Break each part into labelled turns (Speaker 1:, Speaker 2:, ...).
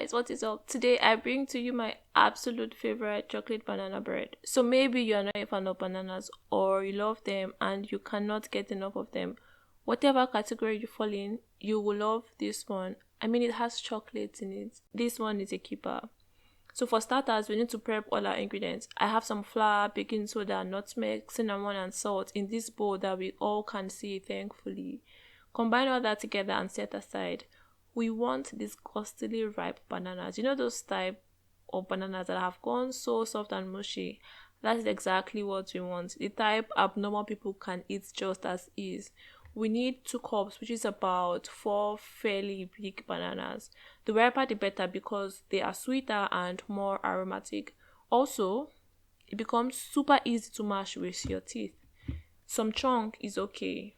Speaker 1: guys, what is up? Today I bring to you my absolute favorite chocolate banana bread. So maybe you're not a fan of bananas or you love them and you cannot get enough of them. Whatever category you fall in, you will love this one. I mean, it has chocolate in it. This one is a keeper. So for starters, we need to prep all our ingredients. I have some flour, baking soda, nutmeg, cinnamon and salt in this bowl that we all can see, thankfully. Combine all that together and set aside. We want disgustingly ripe bananas. You know those type of bananas that have gone so soft and mushy? That is exactly what we want. The type abnormal people can eat just as is. We need 2 cups, which is about 4 fairly big bananas. The riper the better because they are sweeter and more aromatic. Also, it becomes super easy to mash with your teeth. Some chunk is okay.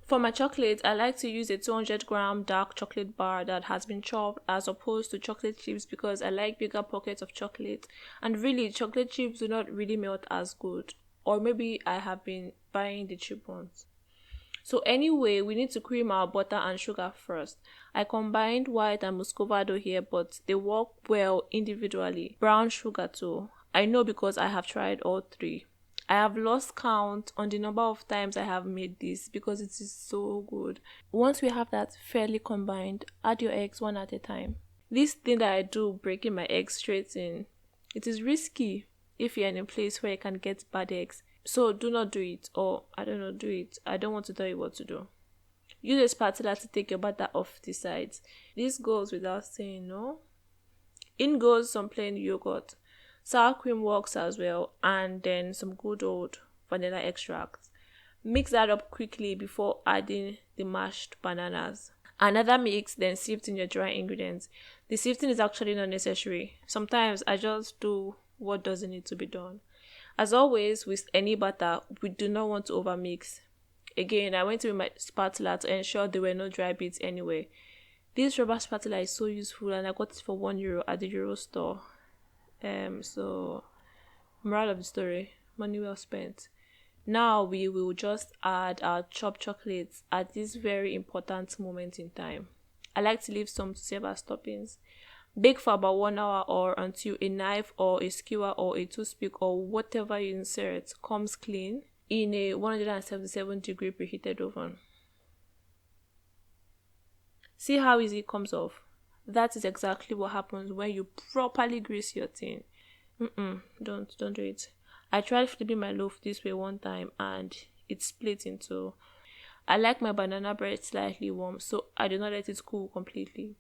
Speaker 1: For my chocolate, I like to use a 200-gram dark chocolate bar that has been chopped as opposed to chocolate chips because I like bigger pockets of chocolate. And really, chocolate chips do not really melt as good. Or maybe I have been buying the cheap ones. So anyway, we need to cream our butter and sugar first. I combined white and muscovado here, but they work well individually. Brown sugar too. I know because I have tried all 3. I have lost count on the number of times I have made this because it is so good. Once we have that fairly combined, add your eggs one at a time. This thing that I do, breaking my eggs straight in, it is risky if you're in a place where you can get bad eggs. So do not do it, or do it. I don't want to tell you what to do. Use a spatula to take your batter off the sides. This goes without saying, no? In goes some plain yogurt. Sour cream works as well, and then some good old vanilla extract. Mix that up quickly before adding the mashed bananas. Another mix, then sift in your dry ingredients. The sifting is actually not necessary. Sometimes I just do what doesn't need to be done. As always, with any batter, we do not want to overmix. Again, I went with my spatula to ensure there were no dry bits anyway. This rubber spatula is so useful and I got it for €1 at the Euro store. So moral of the story, money well spent. Now we will just add our chopped chocolates at this very important moment in time. I like to leave some to serve as toppings. Bake for about 1 hour or until a knife or a skewer or a toothpick or whatever you insert comes clean in a 177-degree preheated oven. See how easy it comes off? That is exactly what happens when you properly grease your tin. Don't do it. I tried flipping my loaf this way one time and it split in 2. I like my banana bread slightly warm, so I do not let it cool completely.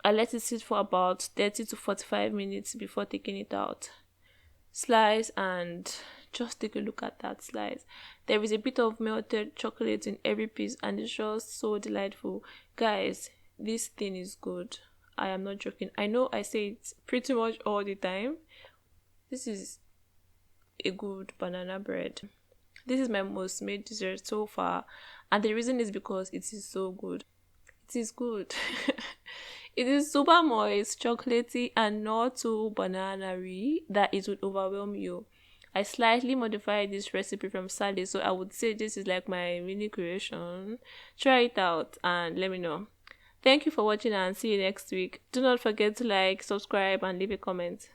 Speaker 1: I let it sit for about 30 to 45 minutes before taking it out. Slice and just take a look at that slice. There is a bit of melted chocolate in every piece and it's just so delightful. Guys, this thing is good. I am not joking. I know I say it pretty much all the time. This is a good banana bread. This is my most made dessert so far, and the reason is because it is so good. It is good. It is super moist, chocolatey, and not too banana-y that it would overwhelm you. I slightly modified this recipe from Sally, so I would say this is like my mini creation. Try it out and let me know. Thank you for watching and see you next week. Do not forget to like, subscribe, and leave a comment.